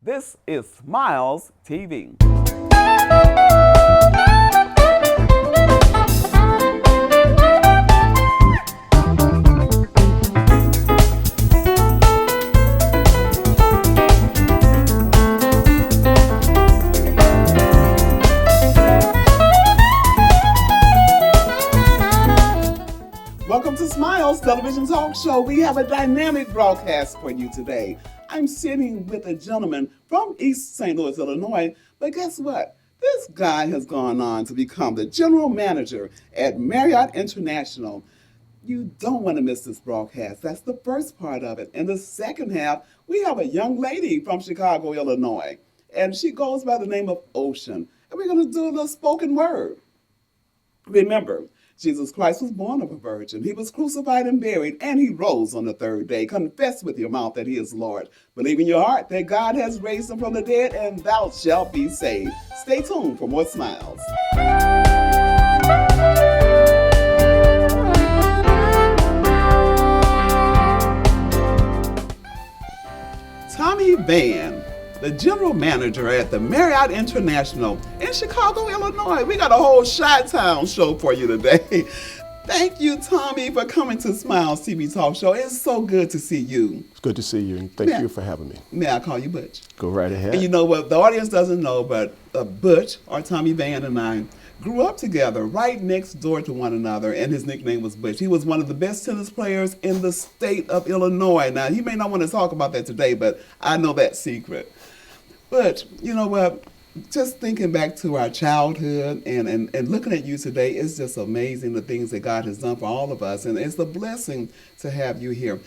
This is Smiles TV. Welcome to Smiles Television Talk Show. We have a dynamic broadcast for you today. I'm sitting with a gentleman from East St. Louis, Illinois, but guess what? This guy has gone on to become the general manager at Marriott International. You don't want to miss this broadcast. That's the first part of it. In the second half, we have a young lady from Chicago, Illinois, and she goes by the name of Ocean, and we're going to do a little spoken word. Remember, Jesus Christ was born of a virgin. He was crucified and buried, and he rose on the third day. Confess with your mouth that he is Lord. Believe in your heart that God has raised him from the dead, and thou shalt be saved. Stay tuned for more smiles. Tommie Van, the general manager at the Marriott International in Chicago, Illinois. We got a whole Chi-Town show for you today. Thank you, Tommie, for coming to Smiles TV Talk Show. It's so good to see you. It's good to see you, and thank you for having me. May I call you Butch? Go right ahead. And you know what? The audience doesn't know, but Butch, or Tommie Van, and I grew up together right next door to one another, and his nickname was Butch. He was one of the best tennis players in the state of Illinois. Now, he may not want to talk about that today, but I know that secret. But you know what? Just thinking back to our childhood and looking at you today, it's just amazing the things that God has done for all of us. And it's a blessing to have you here.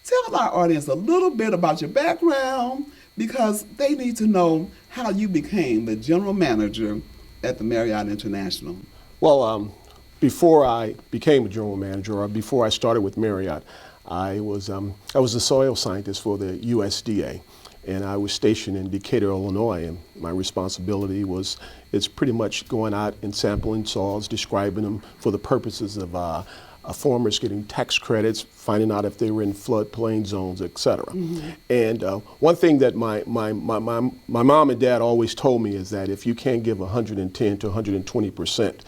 Tell our audience a little bit about your background, because they need to know how you became the general manager at the Marriott International. Well, before I became a general manager, or before I started with Marriott, I was a soil scientist for the USDA. And I was stationed in Decatur, Illinois, and my responsibility was, it's pretty much going out and sampling soils, describing them for the purposes of farmers getting tax credits, finding out if they were in floodplain zones, et cetera. Mm-hmm. And one thing that my mom and dad always told me is that if you can't give 110 to 120%,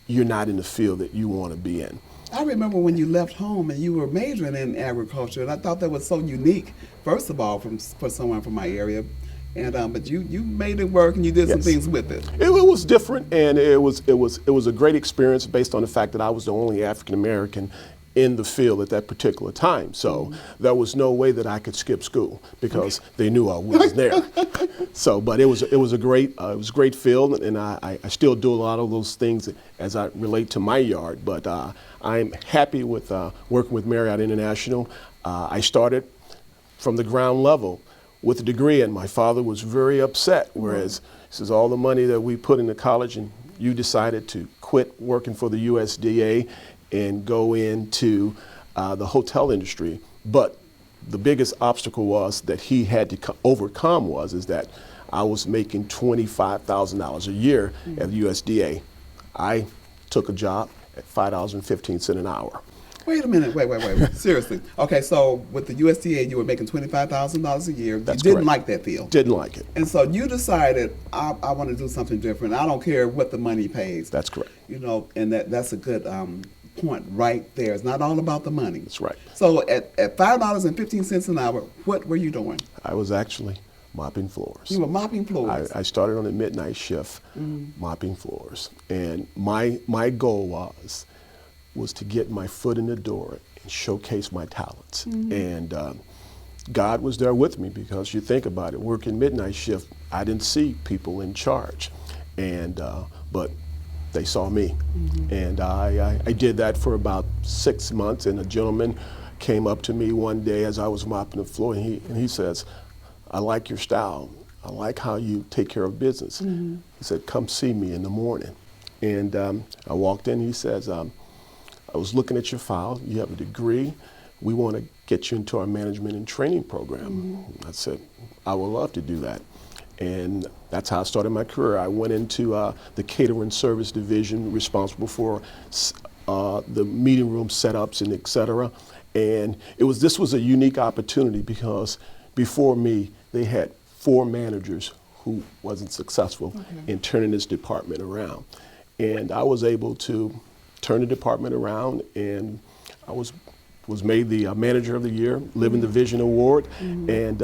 you're not in the field that you want to be in. I remember when you left home and you were majoring in agriculture, and I thought that was so unique, first of all, for someone from my area. And but you made it work, and you did some things with it. It was different, and it was a great experience based on the fact that I was the only African American in the field at that particular time. So there was no way that I could skip school, because they knew I was there. So, but it was a great field, and I still do a lot of those things as I relate to my yard. But I'm happy with working with Marriott International. I started from the ground level with a degree, and my father was very upset. Whereas he says, all the money that we put into college, and you decided to quit working for the USDA and go into the hotel industry. But the biggest obstacle was that he had to overcome is that I was making $25,000 a year at the USDA. I took a job at $5.15 an hour. Wait a minute, wait. Seriously. Okay, so with the USDA, you were making $25,000 a year. That's you didn't correct. like that field. Didn't like it. And so you decided, I want to do something different. I don't care what the money pays. That's correct. You know, and that's a good point right there. It's not all about the money. That's right. So at $5.15 an hour, what were you doing? I was actually mopping floors. You were mopping floors. I started on the midnight shift, mopping floors. And my goal was to get my foot in the door and showcase my talents. And God was there with me, because you think about it, working midnight shift, I didn't see people in charge. And but they saw me. And I did that for about 6 months, and a gentleman came up to me one day as I was mopping the floor, and he says, I like your style. I like how you take care of business. He said, come see me in the morning. And I walked in, he says, I was looking at your file, you have a degree, we want to get you into our management and training program. I said, I would love to do that. And that's how I started my career. I went into the catering service division, responsible for the meeting room setups and et cetera. And this was a unique opportunity, because before me, they had 4 managers who wasn't successful in turning this department around. And I was able to turn the department around, and I was made the manager of the year, Living the Vision Award, and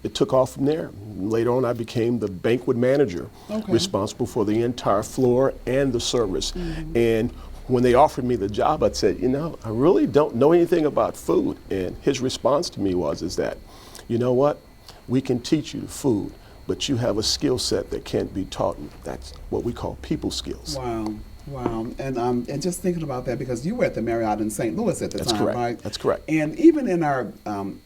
it took off from there. Later on, I became the banquet manager, responsible for the entire floor and the service. And when they offered me the job, I said, I really don't know anything about food. And his response to me is that, you know what, we can teach you the food, but you have a skill set that can't be taught. That's what we call people skills. Wow. Wow, and just thinking about that, because you were at the Marriott in St. Louis at the time, correct. right? That's correct. And even in our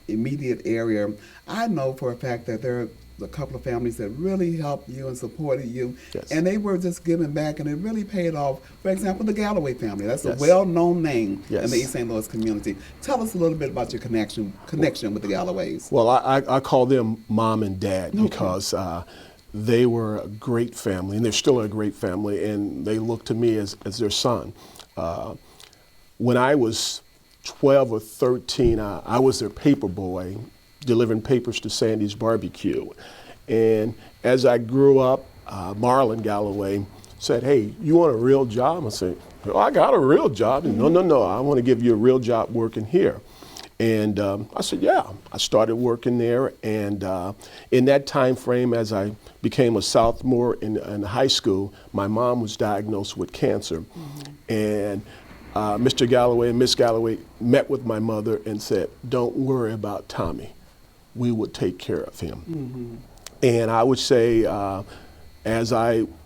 immediate area, I know for a fact that there are a couple of families that really helped you and supported you, and they were just giving back, and it really paid off. For example, the Galloway family, that's a well-known name in the East St. Louis community. Tell us a little bit about your connection with the Galloways. Well, I call them mom and dad because they were a great family, and they're still a great family, and they look to me as their son. When I was 12 or 13, I was their paper boy, delivering papers to Sandy's Barbecue. And as I grew up, Marlon Galloway said, "Hey, you want a real job?" I said, "Oh, I got a real job." And, no, I want to give you a real job working here. And I said, yeah. I started working there, and in that time frame, as I became a sophomore in high school, my mom was diagnosed with cancer. And Mr. Galloway and Miss Galloway met with my mother and said, "Don't worry about Tommie. We would take care of him." And I would say,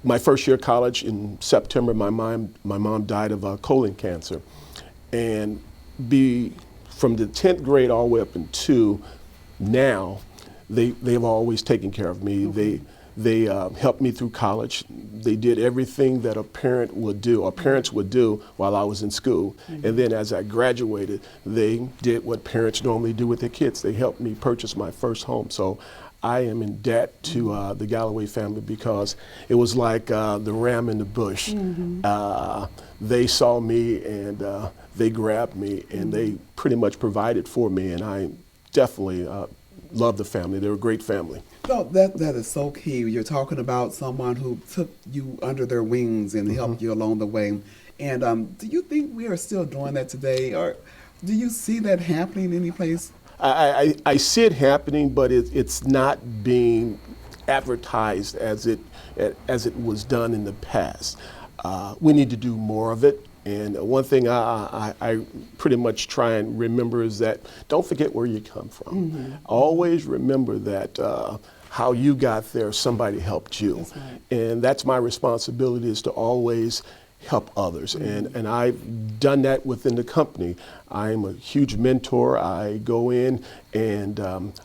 my first year of college in September, my mom died of colon cancer. And from the 10th grade all the way up into now, they've always taken care of me. They helped me through college. They did everything that a parent would do, or parents would do while I was in school. And then as I graduated, they did what parents normally do with their kids. They helped me purchase my first home. So I am in debt to the Galloway family, because it was like the ram in the bush. They saw me, and they grabbed me, and they pretty much provided for me, and I definitely love the family. They're a great family. No, that is so key. You're talking about someone who took you under their wings and helped you along the way. And do you think we are still doing that today, or do you see that happening any place? I see it happening, but it's not being advertised as it was done in the past. We need to do more of it. And one thing I pretty much try and remember is that don't forget where you come from. Always remember that how you got there, somebody helped you. That's right. And that's my responsibility, is to always help others. And I've done that within the company. I'm a huge mentor. I go in and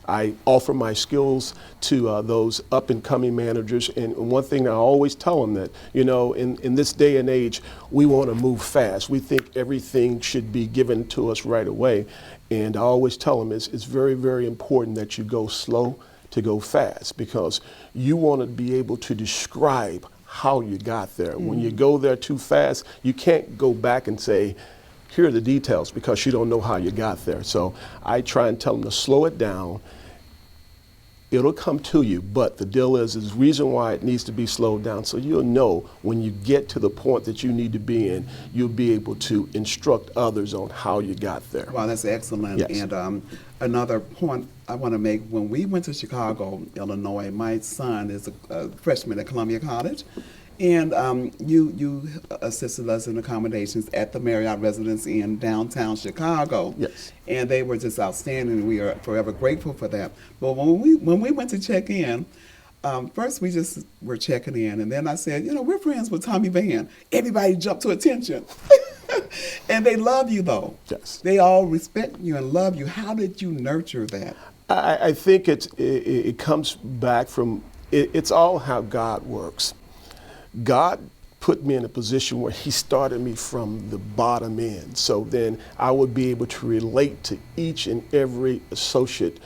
I offer my skills to those up and coming managers. And one thing I always tell them, that, in this day and age, we want to move fast. We think everything should be given to us right away. And I always tell them it's very, very important that you go slow to go fast, because you want to be able to describe how you got there. When you go there too fast, you can't go back and say, here are the details, because you don't know how you got there. So I try and tell them to slow it down. It'll come to you, but the deal is reason why it needs to be slowed down, so you'll know when you get to the point that you need to be in, you'll be able to instruct others on how you got there. Wow, that's excellent. Yes. And another point I want to make, when we went to Chicago, Illinois, my son is a freshman at Columbia College, and you assisted us in accommodations at the Marriott Residency in downtown Chicago. Yes. And they were just outstanding, and we are forever grateful for that. But when we went to check in, first we just were checking in, and then I said, we're friends with Tommie Van. Everybody jumped to attention. And they love you, though. Yes. They all respect you and love you. How did you nurture that? I think it comes back from, it's all how God works. God put me in a position where he started me from the bottom end. So then I would be able to relate to each and every associate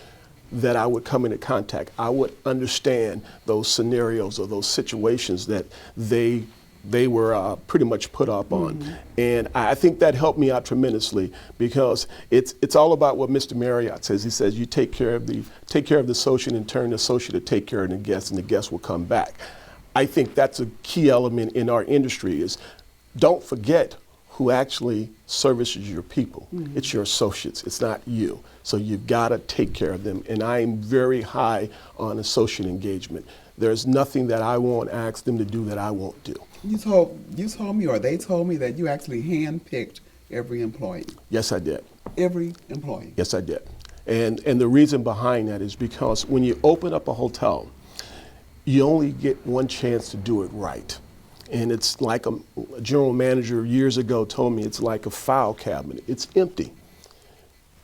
that I would come into contact. I would understand those scenarios or those situations that they they were pretty much put up on. And I think that helped me out tremendously, because it's all about what Mr. Marriott says. He says you take care of the associate, and turn the associate to take care of the guest, and the guest will come back. I think that's a key element in our industry, is don't forget who actually services your people. It's your associates, it's not you. So you've got to take care of them. And I am very high on associate engagement. There's nothing that I won't ask them to do that I won't do. You told me, or they told me, that you actually handpicked every employee. Yes, I did. Every employee. Yes, I did. And the reason behind that is because when you open up a hotel, you only get one chance to do it right. And it's like a general manager years ago told me, it's like a file cabinet. It's empty.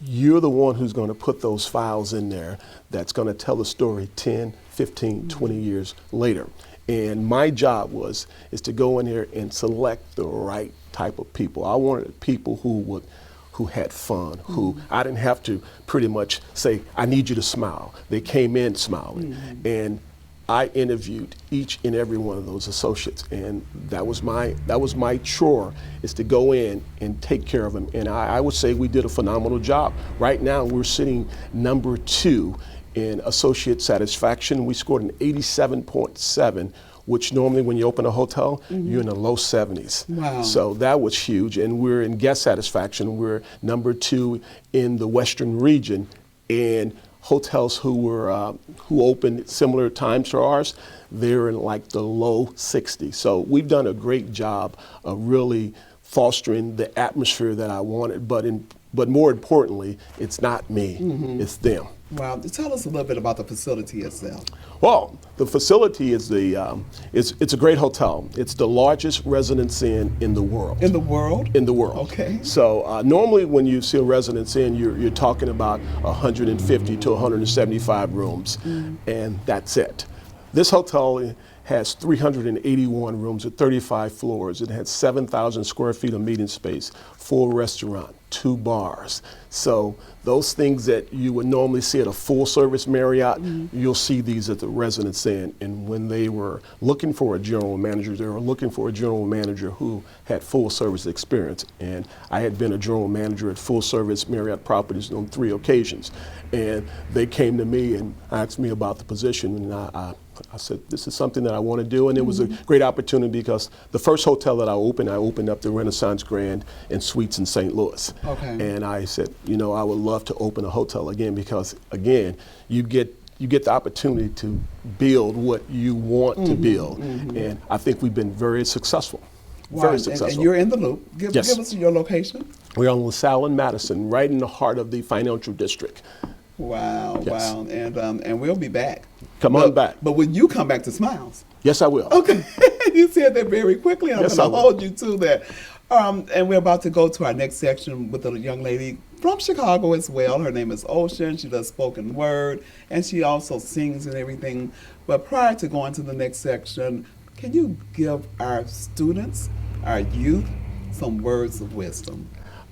You're the one who's going to put those files in there that's going to tell the story 10, 15, 20 years later. And my job is to go in there and select the right type of people. I wanted people who had fun, who I didn't have to pretty much say, I need you to smile. They came in smiling. And I interviewed each and every one of those associates, and that was my chore, is to go in and take care of them. And I would say we did a phenomenal job. Right now we're sitting number 2 in associate satisfaction. We scored an 87.7, which normally when you open a hotel, you're in the low 70s. Wow. So that was huge. And we're in guest satisfaction. We're number 2 in the Western region. And hotels who opened similar times to ours, they're in like the low 60s. So we've done a great job of really fostering the atmosphere that I wanted. But more importantly, it's not me, it's them. Wow. Tell us a little bit about the facility itself. Well, the facility is it's a great hotel. It's the largest residence inn in the world. In the world? In the world. Okay. So normally when you see a residence inn, you're talking about 150 to 175 rooms, and that's it. This hotel has 381 rooms at 35 floors. It has 7,000 square feet of meeting space, full restaurant, 2 bars. So those things that you would normally see at a full service Marriott, you'll see these at the Residence Inn. And when they were looking for a general manager, they were looking for a general manager who had full service experience. And I had been a general manager at full service Marriott properties on 3 occasions. And they came to me and asked me about the position, and I said, this is something that I want to do. And it was a great opportunity, because the first hotel that I opened up the Renaissance Grand and Suites in St. Louis. Okay. And I said, I would love to open a hotel again, because again, you get the opportunity to build what you want to build. And I think we've been very successful. Wow. Very successful. And you're in the loop. Give Yes. us your location. We're on LaSalle and Madison, right in the heart of the financial district. Wow, Yes. wow. And we'll be back. Come on back. But when you come back to Smiles. Yes, I will. Okay. You said that very quickly, and Yes, I'm I going to will. hold you to that. And we're about to go to our next section with a young lady from Chicago as well. Her name is Ocean. She does spoken word, and she also sings and everything. But prior to going to the next section, can you give our students, our youth, some words of wisdom?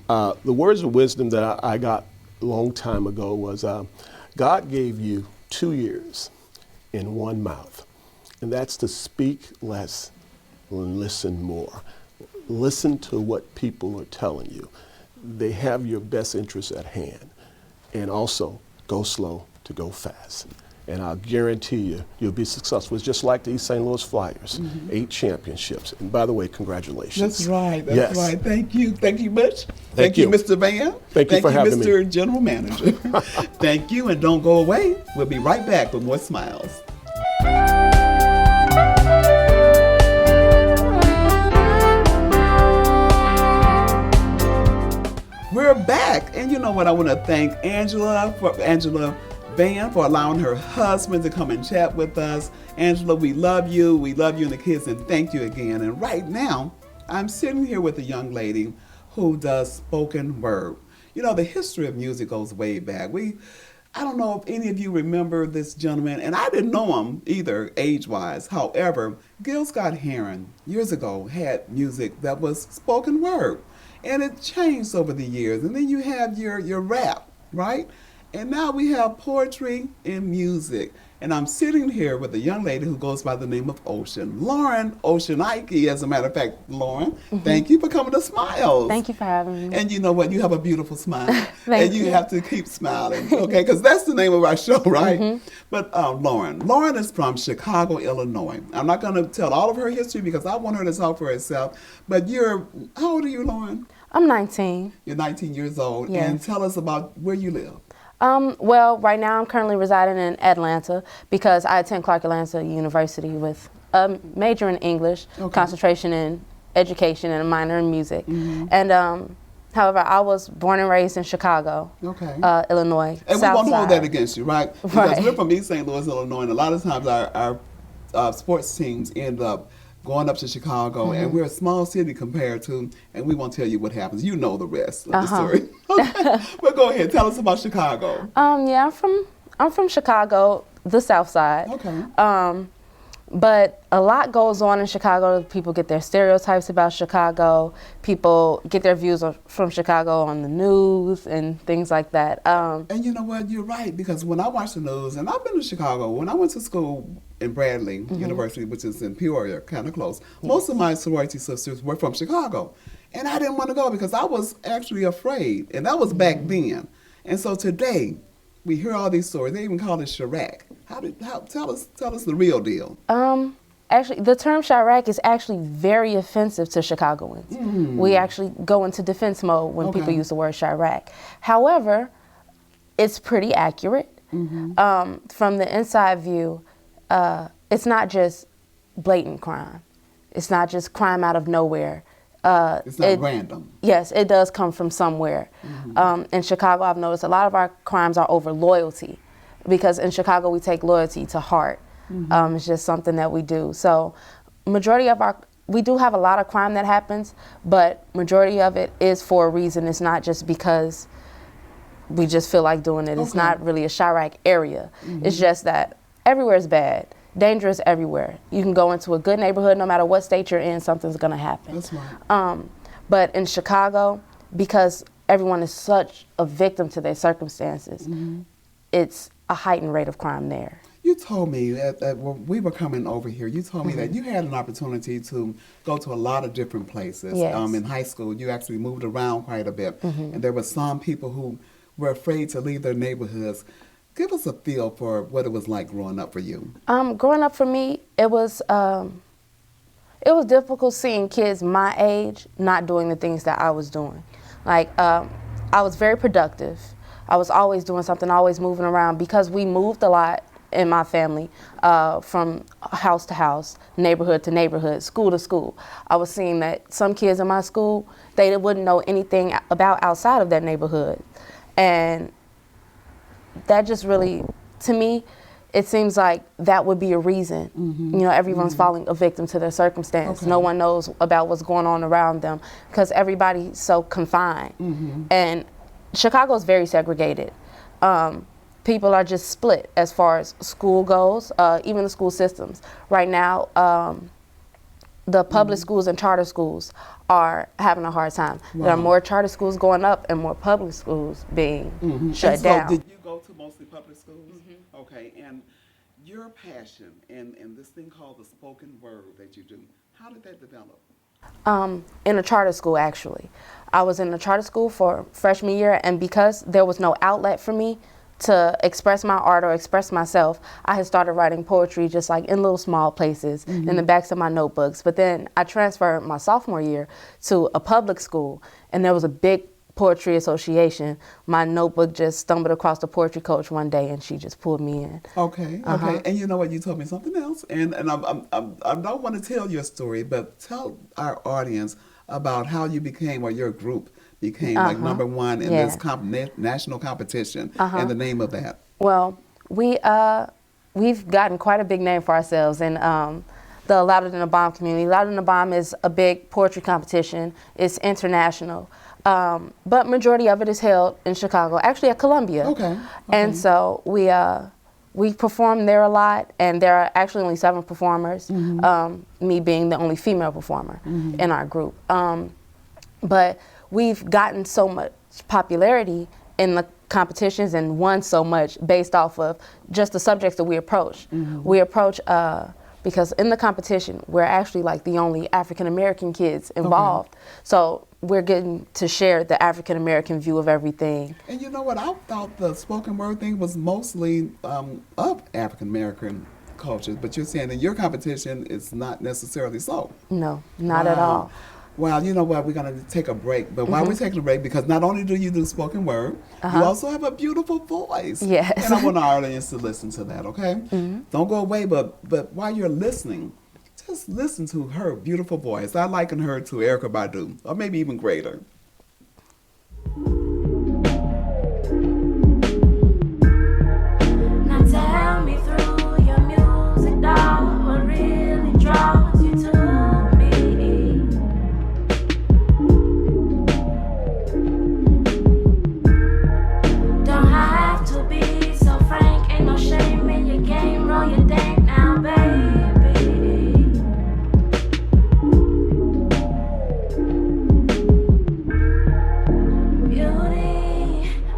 The words of wisdom that I got a long time ago was, God gave you 2 ears and 1 mouth, and that's to speak less and listen more. Listen to what people are telling you. They have your best interests at hand. And also, go slow to go fast. And I'll guarantee you, you'll be successful. It's just like the East St. Louis Flyers, 8 championships. And by the way, congratulations. That's right. That's Yes. right. Thank you. Thank you, Butch. Thank you. Mr. Van. Thank you for having me. Mr. General Manager. Thank you, and don't go away. We'll be right back with more Smiles. We're back, and you know what? I want to thank Angela Van for allowing her husband to come and chat with us. Angela, we love you. We love you and the kids, and thank you again. And right now, I'm sitting here with a young lady who does spoken word. You know, the history of music goes way back. I don't know if any of you remember this gentleman, and I didn't know him either, age-wise. However, Gil Scott-Heron, years ago, had music that was spoken word. And it changed over the years. And then you have your rap, right? And now we have poetry and music. And I'm sitting here with a young lady who goes by the name of Ocean. Lauren Oceanike, as a matter of fact. Lauren, thank you for coming to Smiles. Thank you for having me. And you know what? You have a beautiful smile. Thank and you you. have to keep smiling, okay? Because that's the name of our show, right? But Lauren is from Chicago, Illinois. I'm not going to tell all of her history because I want her to talk for herself. But how old are you, Lauren? I'm 19. You're 19 years old. Yes. And tell us about where you live. Well, right now I'm currently residing in Atlanta because I attend Clark Atlanta University with a major in English, concentration in education, and a minor in music. And however, I was born and raised in Chicago, Illinois. And we won't hold that against you, right? Because Right. we're from East St. Louis, Illinois, and a lot of times our sports teams end up going up to Chicago, and we're a small city compared to, and we won't tell you what happens. You know the rest of the story. Okay. But go ahead, tell us about Chicago. Yeah, I'm from Chicago, the South Side. Okay. But a lot goes on in Chicago. People get their stereotypes about Chicago. People get their views from Chicago on the news and things like that. And you know what? You're right, because when I watch the news, and I've been to Chicago, when I went to school in Bradley University, which is in Peoria, kind of close, most of my sorority sisters were from Chicago. And I didn't want to go because I was actually afraid. And that was back then. And so today, we hear all these stories. They even call it Chirac. Tell us the real deal. Actually, the term Chirac is actually very offensive to Chicagoans. We actually go into defense mode when people use the word Chirac. However, it's pretty accurate. From the inside view, it's not just blatant crime. It's not just crime out of nowhere. It's not random. Yes, it does come from somewhere. In Chicago, I've noticed a lot of our crimes are over loyalty, because in Chicago we take loyalty to heart. It's just something that we do. So majority of we do have a lot of crime that happens, but majority of it is for a reason. It's not just because we just feel like doing it. It's not really a Chirac area. It's just that everywhere is bad. Dangerous everywhere. You can go into a good neighborhood, no matter what state you're in, something's gonna happen. That's right. But in Chicago, because everyone is such a victim to their circumstances, it's a heightened rate of crime there. You told me that when we were coming over here, you told me that you had an opportunity to go to a lot of different places. Yes. In high school, you actually moved around quite a bit. And there were some people who were afraid to leave their neighborhoods. Give us a feel for what it was like growing up for you. Growing up for me, it was difficult seeing kids my age not doing the things that I was doing. Like, I was very productive. I was always doing something, always moving around, because we moved a lot in my family, from house to house, neighborhood to neighborhood, school to school. I was seeing that some kids in my school, they wouldn't know anything about outside of that neighborhood. And that just really, to me, it seems like that would be a reason. You know, everyone's falling a victim to their circumstance. No one knows about what's going on around them because everybody's so confined. And Chicago is very segregated. People are just split as far as school goes, even the school systems. Right now, the public schools and charter schools are having a hard time. There are more charter schools going up and more public schools being shut and so down. did you go to mostly public schools? Okay, and your passion and this thing called the spoken word that you do, how did that develop? In a charter school, actually. I was in a charter school for freshman year, and because there was no outlet for me to express my art or express myself, I had started writing poetry just like in little small places in the backs of my notebooks. But then I transferred my sophomore year to a public school, and there was a big poetry association. My notebook just stumbled across the poetry coach one day, and she just pulled me in. Okay. And you know what? You told me something else, and I don't want to tell your story, but tell our audience about how you became, or your group became, like number one in this national competition, and the name of that. Well, we've gotten quite a big name for ourselves in the Louder Than a Bomb community. Louder Than a Bomb is a big poetry competition. It's international. But majority of it is held in Chicago, actually at Columbia. Okay. And so we perform there a lot, and there are actually only 7 performers, me being the only female performer in our group. But we've gotten so much popularity in the competitions and won so much based off of just the subjects that we approach. We approach because in the competition, we're actually like the only African American kids involved. So we're getting to share the African American view of everything. And you know what? I thought the spoken word thing was mostly of African American culture, but you're saying in your competition it's not necessarily so. No, not at all. Well, you know what? We're going to take a break. But while we're taking a break, because not only do you do spoken word, you also have a beautiful voice. Yes. And I want our audience to listen to that, okay? Don't go away, but while you're listening, just listen to her beautiful voice. I liken her to Erykah Badu, or maybe even greater. Now tell me through your music, dog, what really draws you to me. Don't have to be so frank, ain't no shame in your game, roll your dank now, baby.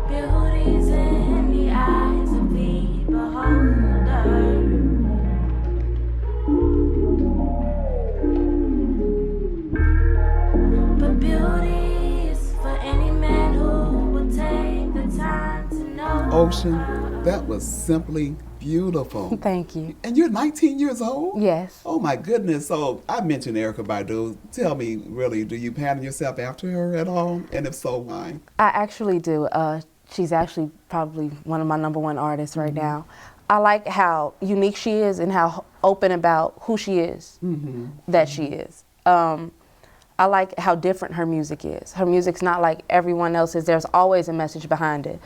Beauty's in the eyes of the beholder. But beauty is for any man who would take the time to know. Ocean, that was simply beautiful. Thank you. And you're 19 years old? Yes. Oh my goodness. So I mentioned Erykah Badu. Tell me, really, do you pattern yourself after her at all? And if so, why? I actually do. She's actually probably one of my #1 artists right now. I like how unique she is and how open about who she is, that she is. I like how different her music is. Her music's not like everyone else's. There's always a message behind it.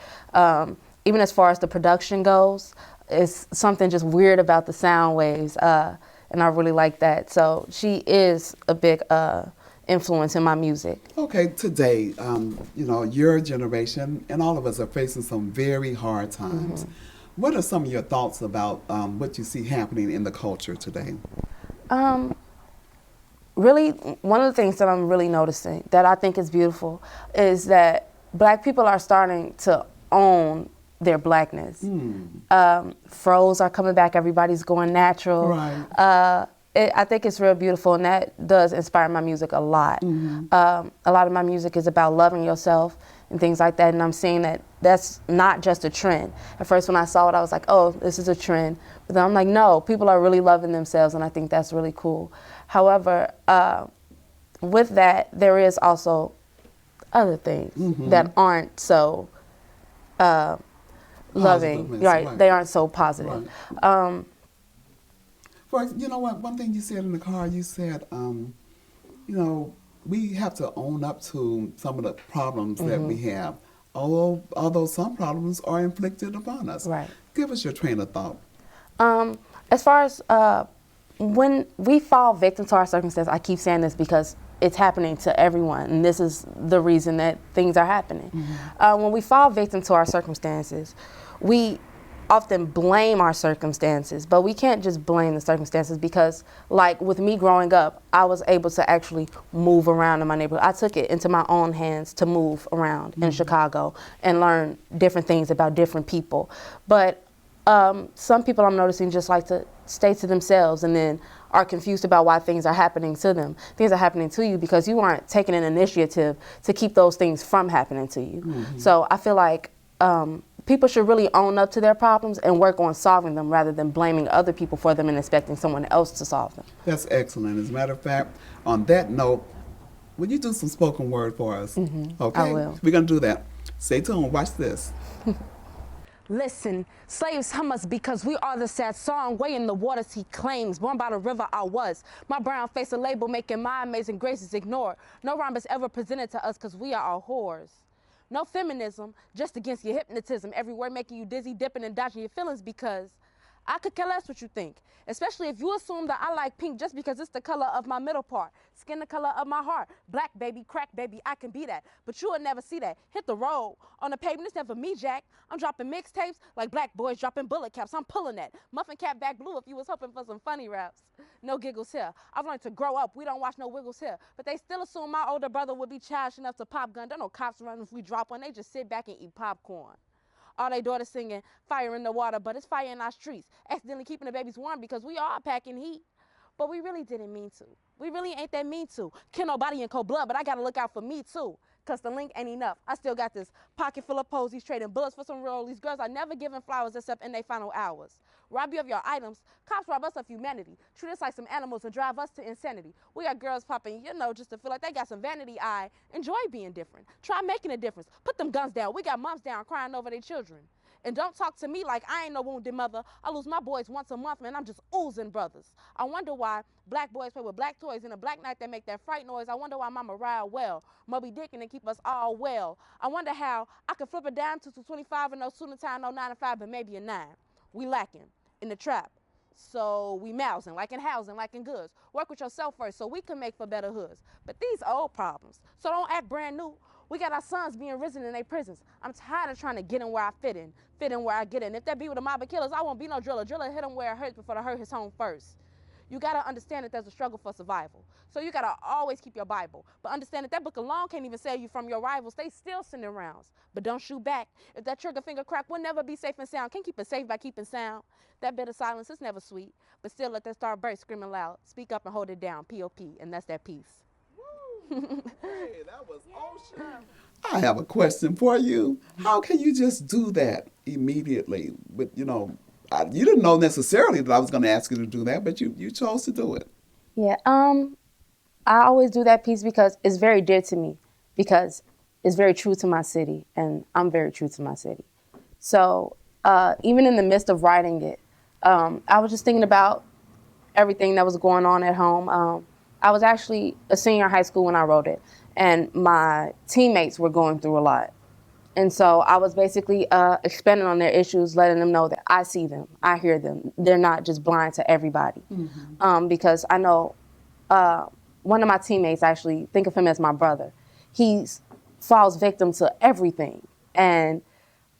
Even as far as the production goes, it's something just weird about the sound waves, and I really like that. So she is a big influence in my music. Okay, today, you know, your generation and all of us are facing some very hard times. What are some of your thoughts about what you see happening in the culture today? Really, one of the things that I'm really noticing that I think is beautiful is that Black people are starting to own their Blackness. Froze are coming back, everybody's going natural. Right. I think it's real beautiful, and that does inspire my music a lot. A lot of my music is about loving yourself and things like that, and I'm seeing that that's not just a trend. At first when I saw it, I was like, oh, this is a trend. But then I'm like, no, people are really loving themselves, and I think that's really cool. However, with that, there is also other things that aren't so loving. Right, they aren't so positive. Right. You know what, one thing you said in the car, you said, you know, we have to own up to some of the problems that we have, although some problems are inflicted upon us. Right. Give us your train of thought. As far as when we fall victim to our circumstance, I keep saying this because it's happening to everyone, and this is the reason that things are happening. When we fall victim to our circumstances, we often blame our circumstances, but we can't just blame the circumstances because, like with me growing up, I was able to actually move around in my neighborhood. I took it into my own hands to move around in Chicago and learn different things about different people. But some people I'm noticing just like to stay to themselves and then are confused about why things are happening to them. Things are happening to you because you aren't taking an initiative to keep those things from happening to you. So I feel like people should really own up to their problems and work on solving them rather than blaming other people for them and expecting someone else to solve them. That's excellent. As a matter of fact, on that note, will you do some spoken word for us? Okay, I will. We're going to do that. Stay tuned. Watch this. Listen, slaves hum us because we are the sad song, way in the waters he claims. Born by the river I was. My brown face a label making my amazing graces ignored. No rhyme is ever presented to us because we are all whores. No feminism, just against your hypnotism. Every word making you dizzy, dipping and dodging your feelings because I could care less what you think. Especially if you assume that I like pink just because it's the color of my middle part. Skin the color of my heart. Black baby, crack baby, I can be that. But you will never see that. Hit the road. On the pavement, it's never me, Jack. I'm dropping mixtapes like black boys dropping bullet caps. I'm pulling that. Muffin cap back blue if you was hoping for some funny raps. No giggles here. I've learned to grow up. We don't watch no wiggles here. But they still assume my older brother would be childish enough to pop gun. Don't no cops run if we drop one. They just sit back and eat popcorn. All they daughters singing, fire in the water, but it's fire in our streets. Accidentally keeping the babies warm because we are packing heat. But we really didn't mean to. We really ain't that mean to. Kill nobody in cold blood, but I gotta look out for me too. Cause the link ain't enough. I still got this pocket full of posies, trading bullets for some rollies. Girls are never giving flowers except in their final hours. Rob you of your items, cops rob us of humanity. Treat us like some animals and drive us to insanity. We got girls popping, just to feel like they got some vanity eye. Enjoy being different. Try making a difference. Put them guns down. We got moms down crying over their children. And don't talk to me like I ain't no wounded mother. I lose my boys once a month, man. I'm just oozing brothers. I wonder why black boys play with black toys in a black night that make that fright noise. I wonder why Mama ride well, Moby Dick and keep us all well. I wonder how I could flip a dime to 25 and no sooner time, no 9 to 5, but maybe a 9. We lacking in the trap. So we mousing, like in housing, like in goods. Work with yourself first so we can make for better hoods. But these old problems, so don't act brand new. We got our sons being risen in their prisons. I'm tired of trying to get in where I fit in where I get in. If that be with a mob of killers, I won't be no driller. Driller hit him where it hurts before to hurt his home first. You gotta understand that there's a struggle for survival. So you gotta always keep your Bible. But understand that book alone can't even save you from your rivals. They still sending rounds. But don't shoot back. If that trigger finger crack, we'll never be safe and sound. Can't keep it safe by keeping sound. That bit of silence is never sweet. But still let that star burst screaming loud. Speak up and hold it down. P.O.P. And that's that peace. Hey, that was Ocean. I have a question for you. How can you just do that immediately? With you didn't know necessarily that I was going to ask you to do that, but you chose to do it. Yeah, I always do that piece because it's very dear to me, because it's very true to my city, and I'm very true to my city. So even in the midst of writing it, I was just thinking about everything that was going on at home. I was actually a senior in high school when I wrote it, and my teammates were going through a lot. And so I was basically expanding on their issues, letting them know that I see them, I hear them. They're not just blind to everybody. Mm-hmm. Because I know one of my teammates, actually, think of him as my brother. He falls victim to everything. And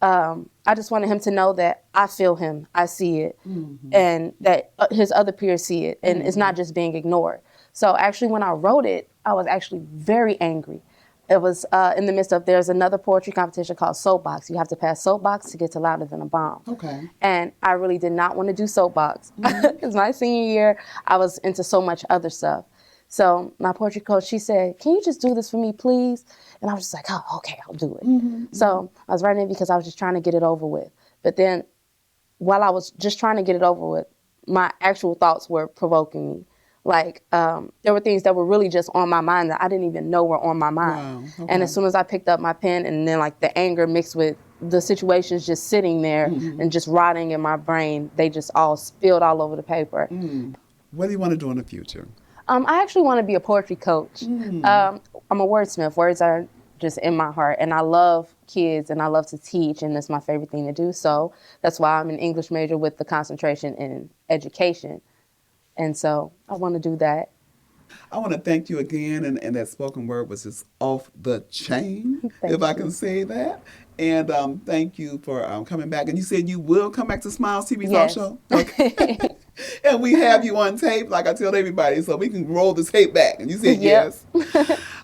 I just wanted him to know that I feel him, I see it, mm-hmm. and that his other peers see it, and mm-hmm. it's not just being ignored. So actually, when I wrote it, I was actually very angry. It was in the midst of, there's another poetry competition called Soapbox. You have to pass Soapbox to get to Louder Than a Bomb. Okay. And I really did not want to do Soapbox. Because my senior year, I was into so much other stuff. So my poetry coach, she said, can you just do this for me, please? And I was just like, oh, okay, I'll do it. Mm-hmm. So I was writing it because I was just trying to get it over with. But then while I was just trying to get it over with, my actual thoughts were provoking me. Like, there were things that were really just on my mind that I didn't even know were on my mind. Wow, okay. And as soon as I picked up my pen, and then like the anger mixed with the situations just sitting there mm-hmm. and just rotting in my brain, they just all spilled all over the paper. Mm. What do you want to do in the future? I actually want to be a poetry coach. Mm. I'm a wordsmith. Words are just in my heart. And I love kids and I love to teach, and that's my favorite thing to do. So that's why I'm an English major with the concentration in education. And so I want to do that. I want to thank you again. And that spoken word was just off the chain, if I can say that. And thank you for coming back. And you said you will come back to Smiles TV Talk Show? Okay. And we have you on tape, like I tell everybody, so we can roll this tape back. And you said yes.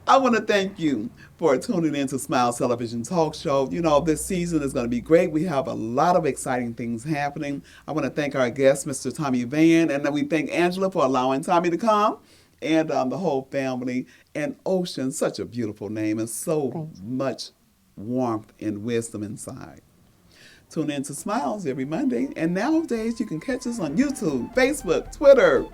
I want to thank you for tuning in to Smiles Television Talk Show. You know, this season is going to be great. We have a lot of exciting things happening. I want to thank our guest, Mr. Tommie Van, and then we thank Angela for allowing Tommie to come, and the whole family. And Ocean, such a beautiful name, and so much warmth and wisdom inside. Tune in to Smiles every Monday. And nowadays, you can catch us on YouTube, Facebook, Twitter.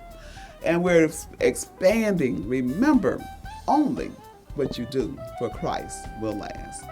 And we're expanding. Remember, only what you do for Christ will last.